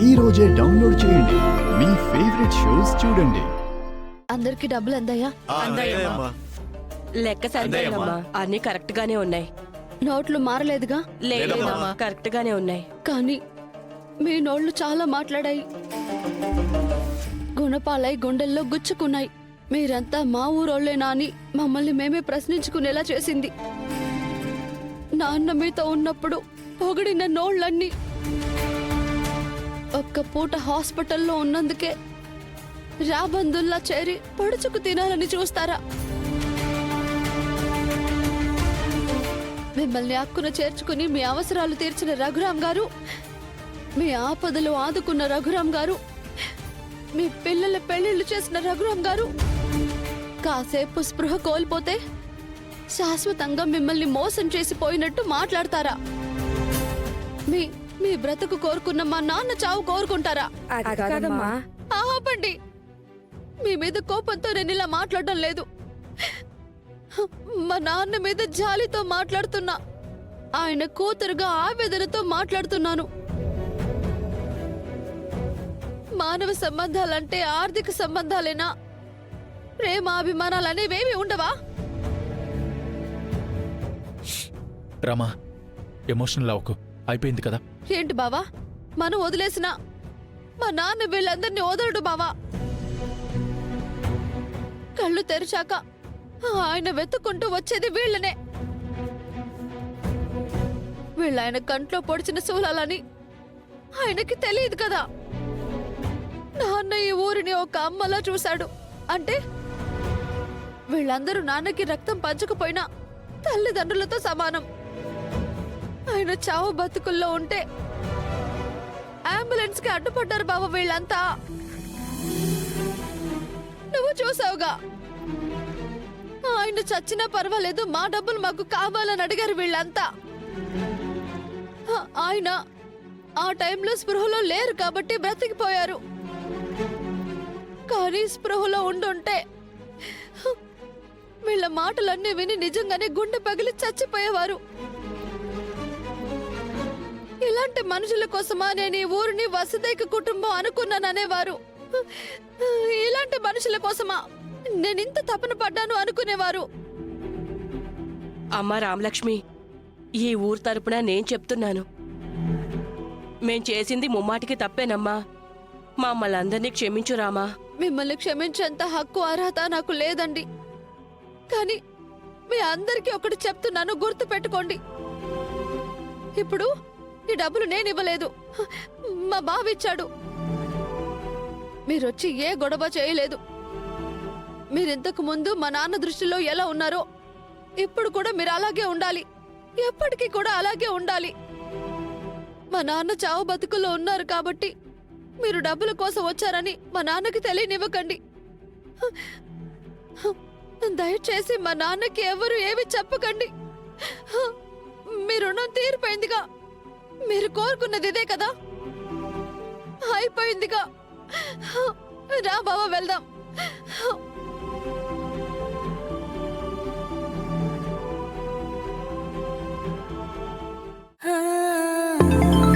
ఈ రోజే డౌన్లోడ్ చేయండి. మీ ఫేవరెట్ షోస్ చూడండి. అందరికి డబ్బులు అందాయా? లెక్క సరిపోయిందమ్మా, అన్ని కరెక్ట్ గానే ఉన్నాయి. నోట్లు మారలేదుగా? లేదమ్మా, కరెక్ట్ గానే ఉన్నాయి. కానీ మీ నోళ్లు చాలా మాట్లాడాయి, గుణపాలై గుండెల్లో గుచ్చుకున్నాయి. మీరంతా మా ఊరోళ్ళేనా అని మమ్మల్ని మేమే ప్రశ్నించుకునేలా చేసింది. నాన్న మీతో ఉన్నప్పుడు పొగిడిన నోళ్లన్నీ ఒక్క పూట హాస్పిటల్లో ఉన్నందుకే రాబందుల్లా చేరి పొడుచుకు తినాలని చూస్తారా? మిమ్మల్ని హక్కున చేర్చుకుని మీ అవసరాలు తీర్చిన రఘురాం గారు, మీ ఆపదలు ఆదుకున్న రఘురాం గారు, మీ పిల్లల పెళ్లిళ్లు చేసిన రఘురాం గారు కాసేపు స్పృహ కోల్పోతే శాశ్వతంగా మిమ్మల్ని మోసం చేసి పోయినట్టు మాట్లాడతారా? మీ మీ బ్రతుకు కోరుకున్న మా నాన్న చావు కోరుకుంటారా? ఆపండి. మీ మీద కోపంతో నేను ఇలా మాట్లాడడం లేదు. మా నాన్న మీద జాలితో మాట్లాడుతున్నా. ఆయన కూతురుగా ఆవేదనతో మాట్లాడుతున్నాను. మానవ సంబంధాలంటే ఆర్థిక సంబంధాలేనా? ప్రేమాభిమానాలనేవేమి ఉండవా? రామా, ఎమోషనల్ అవ్వకు, అయిపోయింది కదా. ఏంటి బావా, మనం వదిలేసినా మా నాన్న వీళ్ళందరినీ వదలడు బావా. కళ్ళు తెరిచాక ఆయన వెతుక్కుంటూ వచ్చేది వీళ్ళనే. వీళ్ళాయన కంట్లో పొడిచిన శూలాలని ఆయనకి తెలియదు కదా. నాన్న ఈ ఊరిని ఒక అమ్మలా చూశాడు అంటే వీళ్ళందరూ నాన్నకి రక్తం పంచకపోయినా తల్లిదండ్రులతో సమానం. ఆయన చావు బతుకుల్లో ఉంటే అంబులెన్స్ కి అడ్డుపడ్డారు బాబు వీళ్ళంతా. నువ్వు చూసావుగా, ఆయన చచ్చినా పర్వాలేదు, మా డబ్బులు మాకు కావాలని అడిగారు వీళ్ళంతా. ఆయన ఆ టైంలో స్పృహలో లేరు కాబట్టి బ్రతికిపోయారు. కానీ స్పృహలో ఉండుంటే వీళ్ళ మాటలన్నీ విని నిజంగానే గుండె పగిలి చచ్చిపోయేవారు. ఇలాంటి మనుషుల కోసమా నేను ఈ ఊరిని వసుదైక కుటుంబం అనుకున్నాననేవారు. ఇలాంటి మనుషుల కోసమా నేను ఇంత తపన పడ్డాను అనుకునేవారు. అమ్మా రామలక్ష్మి, ఈ ఊరు తరపున నేను చెప్తున్నాను, మేం చేసింది ముమ్మాటికి తప్పేనమ్మా. మమ్మల్ని అందరినీ క్షమించు రామా. మిమ్మల్ని క్షమించేంత హక్కు అర్హత నాకు లేదండి. కానీ మీ అందరికీ ఒకటి చెప్తున్నాను, గుర్తు పెట్టుకోండి. ఇప్పుడు ఈ డబ్బులు నేను ఇవ్వలేదు, మా బావిచ్చాడు. మీరొచ్చి ఏ గొడవ చేయలేదు. మీరింతకు ముందు మా నాన్న దృష్టిలో ఎలా ఉన్నారో ఇప్పుడు కూడా మీరు అలాగే ఉండాలి. ఎప్పటికీ కూడా అలాగే ఉండాలి. మా నాన్న చావు బతుకుల్లో ఉన్నారు కాబట్టి మీరు డబ్బుల కోసం వచ్చారని మా నాన్నకి తెలియనివ్వకండి. దయచేసి మా నాన్నకి ఎవరు ఏమి చెప్పకండి. మీ రుణం తీరిపోయిందిగా. మీరు కోరుకున్నది ఇదే కదా, అయిపోయిందిగా. రా బావా, వెళ్దాం. Ah